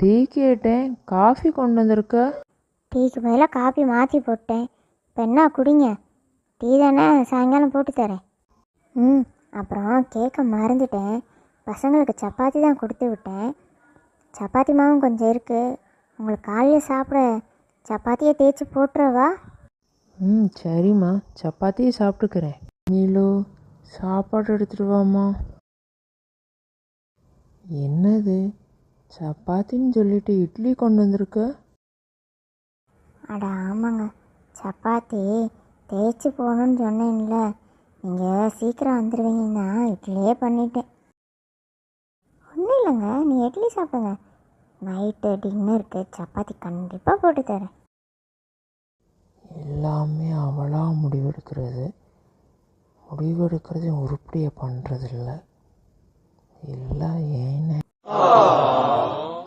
Tea கேட்டேன், coffee கொண்டு வந்திருக்க. டீக்கு பதிலாக காஃபி மாற்றி போட்டேன். இப்போ என்ன குடிங்க. டீ தானே, சாயங்காலம் போட்டு தரேன். அப்புறம் கேட்க மறந்துட்டேன். பசங்களுக்கு சப்பாத்தி தான் கொடுத்து விட்டேன். சப்பாத்தி மாவும் கொஞ்சம் இருக்குது. உங்களுக்கு காலையில் சாப்பிட சப்பாத்தியை தேய்ச்சி போட்டுறவா? சரிம்மா, சப்பாத்தியை சாப்பிட்டுக்கிறேன். நீலு, சாப்பாடு எடுத்துட்டு வாம்மா. என்னது, சப்பாத்தின்னு சொல்லிட்டு இட்லி கொண்டு வந்திருக்க? அட ஆமாங்க, சப்பாத்தி தேய்ச்சி போகணுன்னு சொன்னேன்ல, நீங்கள் சீக்கிரம் வந்துடுவீங்கன்னா இட்லியே பண்ணிட்டேன். ஒன்றும் இல்லைங்க, நீ இட்லி சாப்பிடுங்க. நைட்டு டின்னருக்கு சப்பாத்தி கண்டிப்பாக போட்டு தரேன். எல்லாமே அவளாக முடிவெடுக்கிறது உருப்படியை பண்ணுறதில்ல. எல்லாம் ஏன்னு